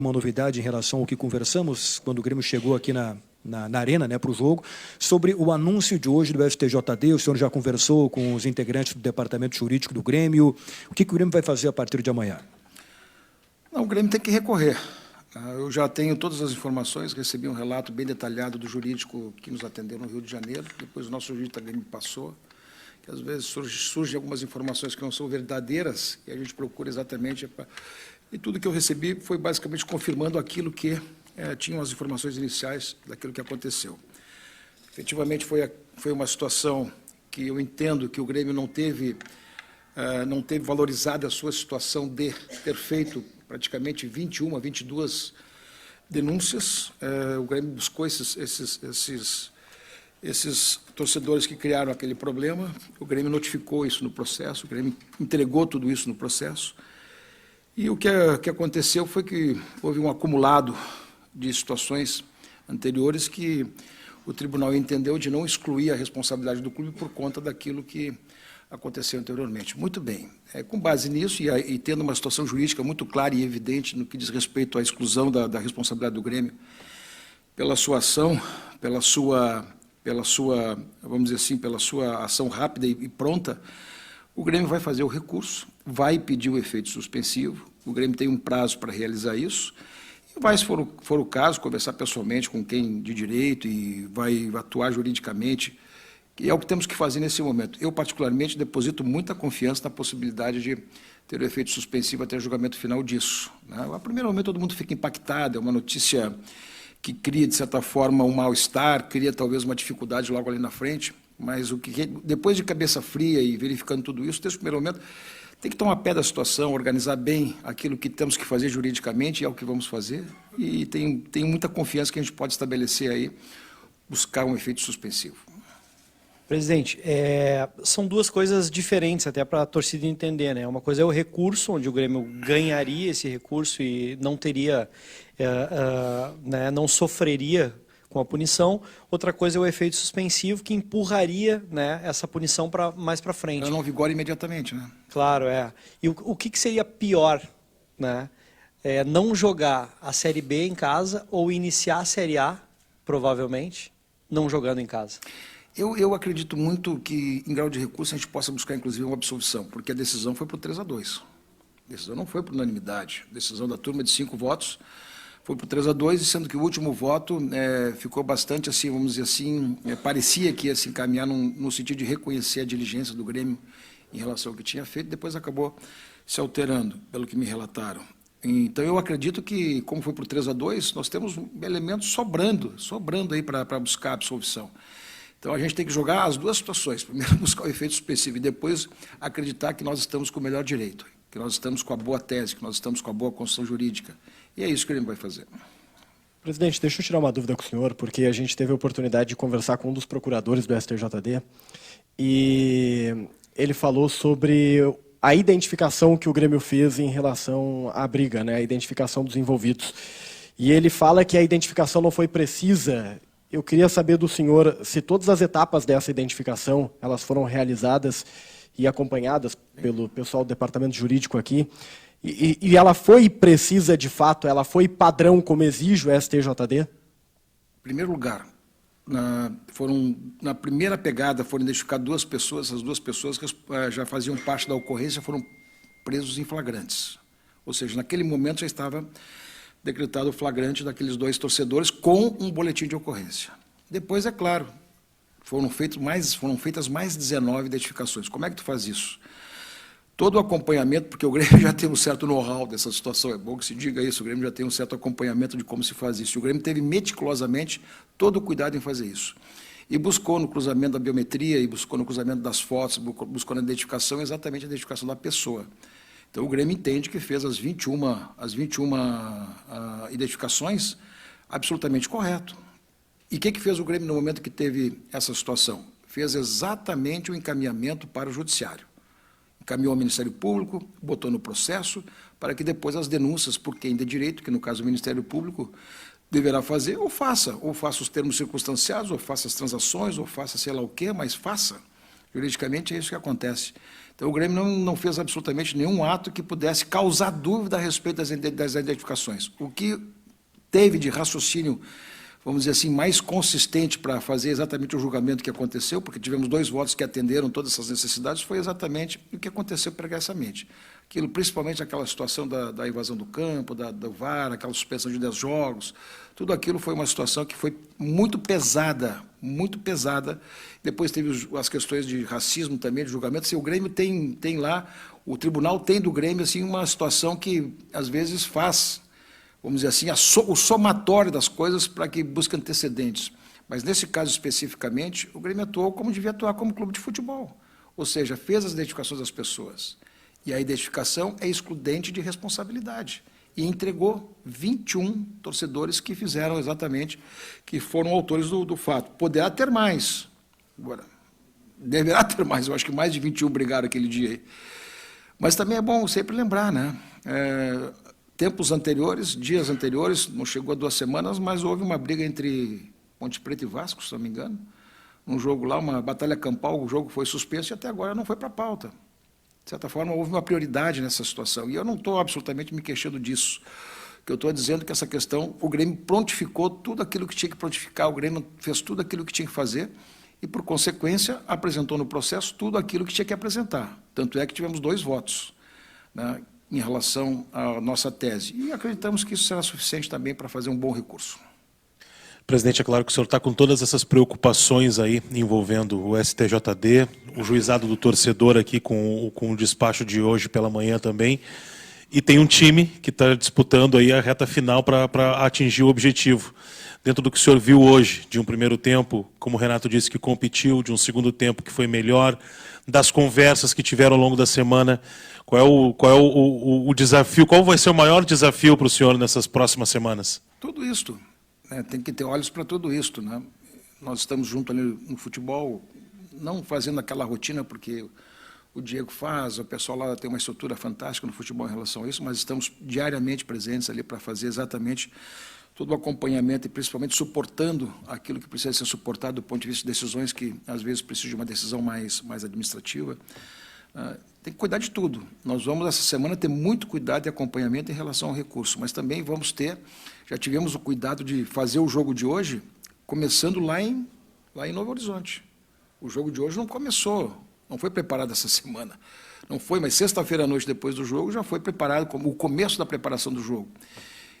uma novidade em relação ao que conversamos quando o Grêmio chegou aqui na arena, né, para o jogo, sobre o anúncio de hoje do STJD. O senhor já conversou com os integrantes do departamento jurídico do Grêmio. O que o Grêmio vai fazer a partir de amanhã? Não, o Grêmio tem que recorrer. Eu já tenho todas as informações, recebi um relato bem detalhado do jurídico que nos atendeu no Rio de Janeiro, depois o nosso jurídico também me passou, que às vezes surgem algumas informações que não são verdadeiras, e a gente procura exatamente... E tudo que eu recebi foi basicamente confirmando aquilo que tinham as informações iniciais daquilo que aconteceu. Efetivamente, foi uma situação que eu entendo que o Grêmio não teve valorizado a sua situação de ter feito praticamente 21, 22 denúncias. O Grêmio buscou esses torcedores que criaram aquele problema, o Grêmio notificou isso no processo, o Grêmio entregou tudo isso no processo. E o que aconteceu foi que houve um acumulado de situações anteriores que o tribunal entendeu de não excluir a responsabilidade do clube por conta daquilo que aconteceu anteriormente. Muito bem. Com base nisso e tendo uma situação jurídica muito clara e evidente no que diz respeito à exclusão da responsabilidade do Grêmio pela sua ação, pela sua, vamos dizer assim, pela sua ação rápida e pronta, o Grêmio vai fazer o recurso, vai pedir o efeito suspensivo, o Grêmio tem um prazo para realizar isso, e vai, se for o caso, conversar pessoalmente com quem de direito e vai atuar juridicamente, que é o que temos que fazer nesse momento. Eu, particularmente, deposito muita confiança na possibilidade de ter o efeito suspensivo até o julgamento final disso, né? A primeiro momento todo mundo fica impactado, é uma notícia que cria, de certa forma, um mal-estar, cria talvez uma dificuldade logo ali na frente, mas depois de cabeça fria e verificando tudo isso, nesse primeiro momento, tem que tomar pé da situação, organizar bem aquilo que temos que fazer juridicamente, e é o que vamos fazer, e tenho muita confiança que a gente pode estabelecer aí, buscar um efeito suspensivo. Presidente, são duas coisas diferentes até para a torcida entender, né? Uma coisa é o recurso, onde o Grêmio ganharia esse recurso e não teria, né, não sofreria com a punição. Outra coisa é o efeito suspensivo, que empurraria, né, essa punição mais para frente. Ela não vigora imediatamente, né? Claro, E o que seria pior, né? Não jogar a Série B em casa ou iniciar a Série A, provavelmente, não jogando em casa? Eu acredito muito que, em grau de recurso, a gente possa buscar, inclusive, uma absolvição, porque a decisão foi por 3-2. A decisão não foi por unanimidade. A decisão da turma de 5 votos foi por 3-2, sendo que o último voto ficou bastante, assim, vamos dizer assim, parecia que ia se encaminhar no sentido de reconhecer a diligência do Grêmio em relação ao que tinha feito, depois acabou se alterando, pelo que me relataram. Então, eu acredito que, como foi por 3-2, nós temos elementos sobrando aí para buscar a absolvição. Então, a gente tem que jogar as duas situações. Primeiro, buscar o efeito suspensivo e depois acreditar que nós estamos com o melhor direito, que nós estamos com a boa tese, que nós estamos com a boa construção jurídica. E é isso que ele vai fazer. Presidente, deixa eu tirar uma dúvida com o senhor, porque a gente teve a oportunidade de conversar com um dos procuradores do STJD e ele falou sobre a identificação que o Grêmio fez em relação à briga, né, a identificação dos envolvidos. E ele fala que a identificação não foi precisa. Eu queria saber do senhor se todas as etapas dessa identificação elas foram realizadas e acompanhadas pelo pessoal do departamento jurídico aqui, e ela foi precisa de fato, ela foi padrão como exige o STJD? Em primeiro lugar, na primeira pegada foram identificadas 2 pessoas, as 2 pessoas que já faziam parte da ocorrência foram presos em flagrantes. Ou seja, naquele momento já estava decretado o flagrante daqueles 2 torcedores com um boletim de ocorrência. Depois, é claro, foram feitas mais 19 identificações. Como é que tu faz isso? Todo o acompanhamento, porque o Grêmio já tem um certo know-how dessa situação, é bom que se diga isso, o Grêmio já tem um certo acompanhamento de como se faz isso. O Grêmio teve meticulosamente todo o cuidado em fazer isso. E buscou no cruzamento da biometria, e buscou no cruzamento das fotos, buscou na identificação, exatamente a identificação da pessoa. Então, o Grêmio entende que fez as 21 identificações absolutamente correto. E o que fez o Grêmio no momento que teve essa situação? Fez exatamente o encaminhamento para o Judiciário. Encaminhou ao Ministério Público, botou no processo, para que depois as denúncias por quem de direito, que no caso o Ministério Público deverá fazer, ou faça os termos circunstanciados, ou faça as transações, ou faça sei lá o quê, mas faça. Juridicamente é isso que acontece. Então, o Grêmio não fez absolutamente nenhum ato que pudesse causar dúvida a respeito das identificações. O que teve de raciocínio, vamos dizer assim, mais consistente para fazer exatamente o julgamento que aconteceu, porque tivemos 2 votos que atenderam todas essas necessidades, foi exatamente o que aconteceu pregressamente. Aquilo, principalmente aquela situação da invasão do campo, do VAR, aquela suspensão de 10 jogos, tudo aquilo foi uma situação que foi muito pesada, muito pesada. Depois teve as questões de racismo também, de julgamento. Assim, o Grêmio tem lá, o tribunal tem do Grêmio assim, uma situação que, às vezes, faz, vamos dizer assim, o somatório das coisas para que busque antecedentes. Mas, nesse caso especificamente, o Grêmio atuou como devia atuar como clube de futebol. Ou seja, fez as identificações das pessoas. E a identificação é excludente de responsabilidade. E entregou 21 torcedores que fizeram exatamente, que foram autores do fato. Poderá ter mais. Agora, deverá ter mais. Eu acho que mais de 21 brigaram aquele dia aí. Mas também é bom sempre lembrar, né? Tempos anteriores, dias anteriores, não chegou a 2 semanas, mas houve uma briga entre Ponte Preta e Vasco, se não me engano. Um jogo lá, uma batalha campal, o jogo foi suspenso e até agora não foi para a pauta. De certa forma, houve uma prioridade nessa situação. E eu não estou absolutamente me queixando disso. O que eu estou dizendo é que essa questão, o Grêmio prontificou tudo aquilo que tinha que prontificar, o Grêmio fez tudo aquilo que tinha que fazer e, por consequência, apresentou no processo tudo aquilo que tinha que apresentar. Tanto é que tivemos 2 votos, né, em relação à nossa tese. E acreditamos que isso será suficiente também para fazer um bom recurso. Presidente, é claro que o senhor está com todas essas preocupações aí envolvendo o STJD, o juizado do torcedor aqui com o despacho de hoje pela manhã também, e tem um time que está disputando aí a reta final para atingir o objetivo. Dentro do que o senhor viu hoje, de um primeiro tempo, como o Renato disse, que competiu, de um segundo tempo que foi melhor, das conversas que tiveram ao longo da semana, qual é o desafio, qual vai ser o maior desafio para o senhor nessas próximas semanas? Tudo isto. Tem que ter olhos para tudo isto, né? Nós estamos juntos ali no futebol, não fazendo aquela rotina, porque o Diego faz, o pessoal lá tem uma estrutura fantástica no futebol em relação a isso, mas estamos diariamente presentes ali para fazer exatamente todo o acompanhamento e principalmente suportando aquilo que precisa ser suportado do ponto de vista de decisões que, às vezes, precisam de uma decisão mais administrativa. Tem que cuidar de tudo. Nós vamos, essa semana, ter muito cuidado e acompanhamento em relação ao recurso, mas também vamos ter, já tivemos o cuidado de fazer o jogo de hoje, começando lá em Novo Horizonte. O jogo de hoje não começou, não foi preparado essa semana. Não foi, mas sexta-feira à noite, depois do jogo, já foi preparado, como o começo da preparação do jogo.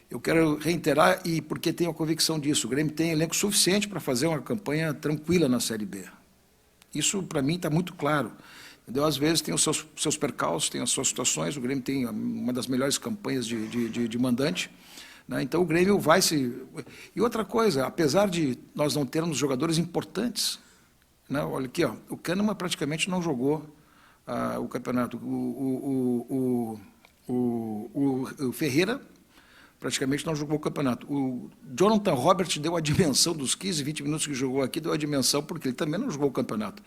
Eu quero reiterar, e porque tenho a convicção disso, o Grêmio tem elenco suficiente para fazer uma campanha tranquila na Série B. Isso, para mim, está muito claro. Entendeu? Às vezes tem os seus percalços, tem as suas situações, o Grêmio tem uma das melhores campanhas de mandante, né? Então o Grêmio vai se... E outra coisa, apesar de nós não termos jogadores importantes, né? Olha aqui, ó, o Kahneman praticamente não jogou o campeonato, o Ferreira praticamente não jogou o campeonato. O Jonathan Robert deu a dimensão dos 15, 20 minutos que jogou aqui, deu a dimensão porque ele também não jogou o campeonato.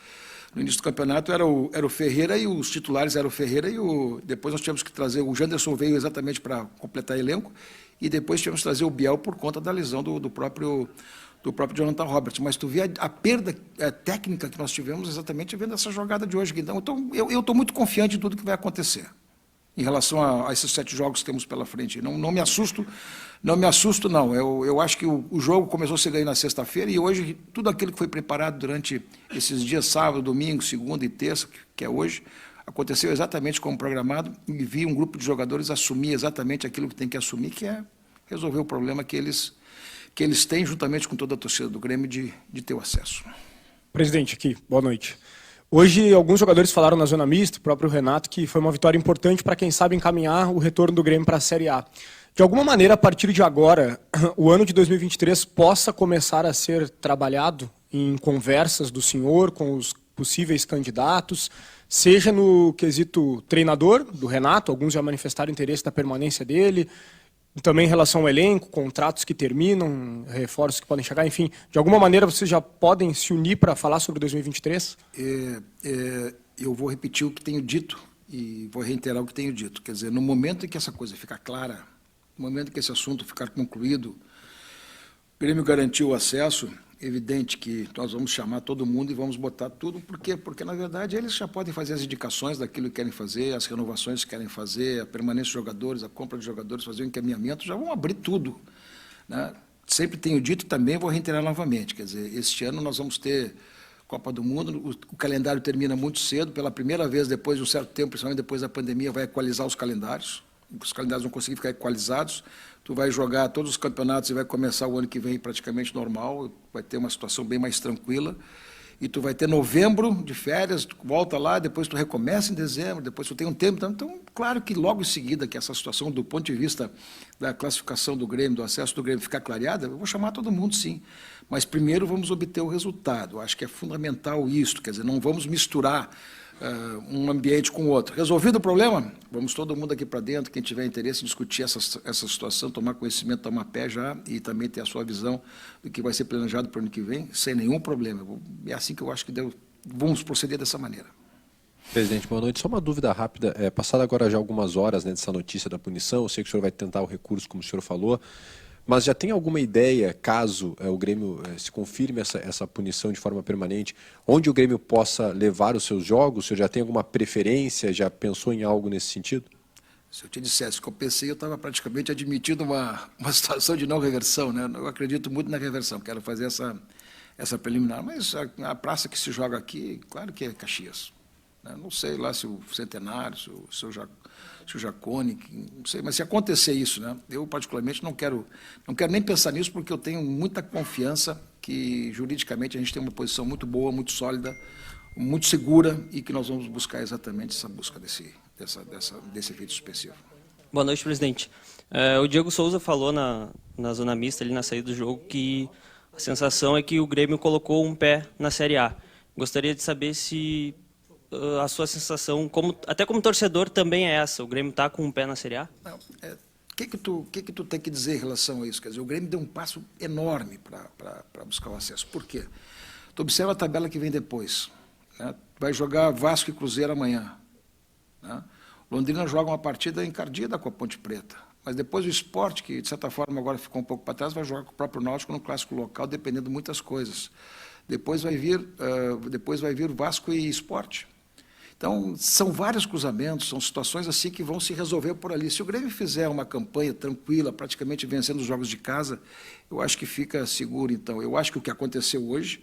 No início do campeonato era o Ferreira e os titulares eram o Ferreira e depois nós tivemos que trazer, o Janderson veio exatamente para completar elenco e depois tivemos que trazer o Biel por conta da lesão do próprio Jonathan Robert. Mas tu vê a perda técnica que nós tivemos exatamente vendo essa jogada de hoje. Então, eu estou muito confiante em tudo que vai acontecer em relação a esses 7 jogos que temos pela frente. Não me assusto, não. Eu acho que o jogo começou a ser ganho na sexta-feira e hoje tudo aquilo que foi preparado durante esses dias, sábado, domingo, segunda e terça, que é hoje, aconteceu exatamente como programado e vi um grupo de jogadores assumir exatamente aquilo que tem que assumir, que é resolver o problema que eles têm, juntamente com toda a torcida do Grêmio, de ter o acesso. Presidente, aqui, boa noite. Hoje, alguns jogadores falaram na zona mista, o próprio Renato, que foi uma vitória importante para quem sabe encaminhar o retorno do Grêmio para a Série A. De alguma maneira, a partir de agora, o ano de 2023 possa começar a ser trabalhado em conversas do senhor com os possíveis candidatos, seja no quesito treinador, do Renato, alguns já manifestaram interesse na permanência dele, também em relação ao elenco, contratos que terminam, reforços que podem chegar, enfim, de alguma maneira vocês já podem se unir para falar sobre 2023? Eu vou repetir o que tenho dito e vou reiterar o que tenho dito. Quer dizer, no momento em que essa coisa ficar clara, no momento em que esse assunto ficar concluído, o Grêmio garantiu o acesso, evidente que nós vamos chamar todo mundo e vamos botar tudo. Por quê? Porque, na verdade, eles já podem fazer as indicações daquilo que querem fazer, as renovações que querem fazer, a permanência de jogadores, a compra de jogadores, fazer o encaminhamento, já vão abrir tudo, né? Sempre tenho dito também, vou reiterar novamente, quer dizer, este ano nós vamos ter Copa do Mundo, o calendário termina muito cedo, pela primeira vez depois de um certo tempo, principalmente depois da pandemia, vai equalizar os calendários vão conseguir ficar equalizados, tu vai jogar todos os campeonatos e vai começar o ano que vem praticamente normal, vai ter uma situação bem mais tranquila, e tu vai ter novembro de férias, tu volta lá, depois tu recomeça em dezembro, depois tu tem um tempo, então claro que logo em seguida que essa situação do ponto de vista da classificação do Grêmio, do acesso do Grêmio ficar clareada, eu vou chamar todo mundo sim, mas primeiro vamos obter o resultado, acho que é fundamental isso, quer dizer, não vamos misturar um ambiente com o outro. Resolvido o problema? Vamos todo mundo aqui para dentro, quem tiver interesse em discutir essa situação, tomar conhecimento, tomar pé já e também ter a sua visão do que vai ser planejado para o ano que vem, sem nenhum problema. É assim que eu acho que vamos proceder dessa maneira. Presidente, boa noite. Só uma dúvida rápida. Passado agora já algumas horas, né, dessa notícia da punição, eu sei que o senhor vai tentar o recurso, como o senhor falou, mas já tem alguma ideia, caso o Grêmio se confirme essa punição de forma permanente, onde o Grêmio possa levar os seus jogos? O senhor já tem alguma preferência, já pensou em algo nesse sentido? Se eu te dissesse que eu pensei, eu estava praticamente admitindo uma situação de não reversão, né? Eu acredito muito na reversão, quero fazer essa preliminar, mas a praça que se joga aqui, claro que é Caxias. Né? Não sei lá se o Centenário, se o Jacone, não sei, mas se acontecer isso, né, eu particularmente não quero nem pensar nisso, porque eu tenho muita confiança que juridicamente a gente tem uma posição muito boa, muito sólida, muito segura e que nós vamos buscar exatamente essa busca desse efeito suspensivo. Boa noite, presidente. O Diego Souza falou na zona mista, ali na saída do jogo, que a sensação é que o Grêmio colocou um pé na Série A. Gostaria de saber se a sua sensação, até como torcedor, também é essa? O Grêmio está com um pé na Série A? Não, o que tu tem que dizer em relação a isso? Quer dizer, o Grêmio deu um passo enorme para buscar o acesso. Por quê? Tu observa a tabela que vem depois. Né? Vai jogar Vasco e Cruzeiro amanhã. Né? Londrina joga uma partida encardida com a Ponte Preta. Mas depois o Sport, que de certa forma agora ficou um pouco para trás, vai jogar com o próprio Náutico no clássico local, dependendo de muitas coisas. Depois vai vir Vasco e Sport. Então, são vários cruzamentos, são situações assim que vão se resolver por ali. Se o Grêmio fizer uma campanha tranquila, praticamente vencendo os jogos de casa, eu acho que fica seguro. Então, eu acho que o que aconteceu hoje,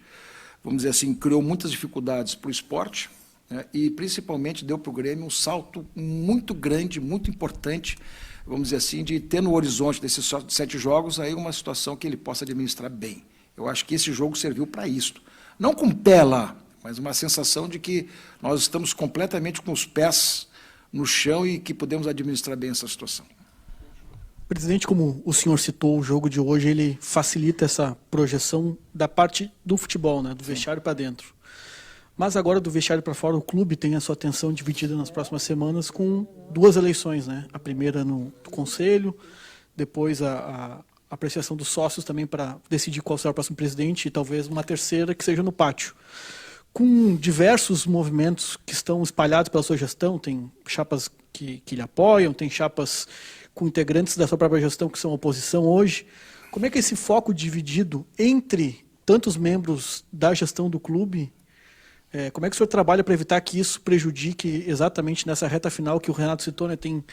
vamos dizer assim, criou muitas dificuldades para o esporte, né, e principalmente deu para o Grêmio um salto muito grande, muito importante, vamos dizer assim, de ter no horizonte desses 7 jogos aí uma situação que ele possa administrar bem. Eu acho que esse jogo serviu para isso. Não com o pé lá, mas uma sensação de que nós estamos completamente com os pés no chão e que podemos administrar bem essa situação. Presidente, como o senhor citou, o jogo de hoje ele facilita essa projeção da parte do futebol, né, do vestiário para dentro. Mas agora do vestiário para fora, o clube tem a sua atenção dividida nas próximas semanas com 2 eleições, né? A primeira no conselho, depois a apreciação dos sócios também para decidir qual será o próximo presidente e talvez uma terceira que seja no pátio. Com diversos movimentos que estão espalhados pela sua gestão, tem chapas que lhe apoiam, tem chapas com integrantes da sua própria gestão que são oposição hoje. Como é que esse foco dividido entre tantos membros da gestão do clube, como é que o senhor trabalha para evitar que isso prejudique exatamente nessa reta final que o Renato citou, né? Tem,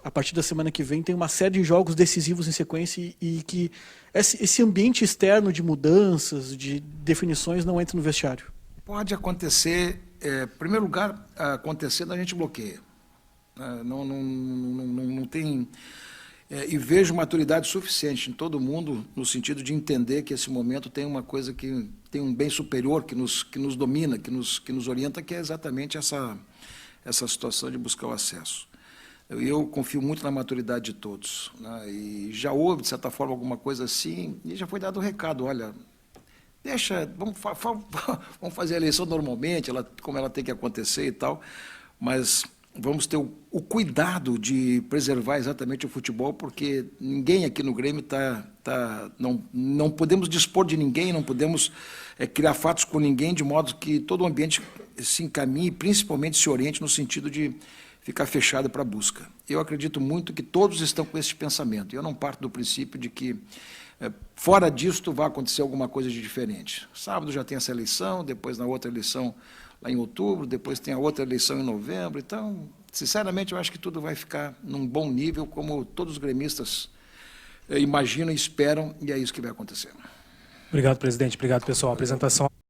a partir da semana que vem, tem uma série de jogos decisivos em sequência e que esse ambiente externo de mudanças, de definições não entre no vestiário? Pode acontecer, em primeiro lugar, acontecendo a gente bloqueia. Não tem... e vejo maturidade suficiente em todo mundo, no sentido de entender que esse momento tem uma coisa que tem um bem superior, que nos domina, que nos orienta, que é exatamente essa situação de buscar o acesso. Eu confio muito na maturidade de todos, né? E já houve, de certa forma, alguma coisa assim, e já foi dado o recado, olha... vamos fazer a eleição normalmente, como ela tem que acontecer e tal, mas vamos ter o cuidado de preservar exatamente o futebol, porque ninguém aqui no Grêmio não podemos dispor de ninguém, não podemos criar fatos com ninguém, de modo que todo o ambiente se encaminhe e principalmente se oriente no sentido de ficar fechada para a busca. Eu acredito muito que todos estão com esse pensamento. Eu não parto do princípio de que, fora disto, vai acontecer alguma coisa de diferente. Sábado já tem essa eleição, depois na outra eleição lá em outubro, depois tem a outra eleição em novembro. Então, sinceramente, eu acho que tudo vai ficar num bom nível, como todos os gremistas imaginam e esperam, e é isso que vai acontecer. Obrigado, presidente. Obrigado, pessoal. A apresentação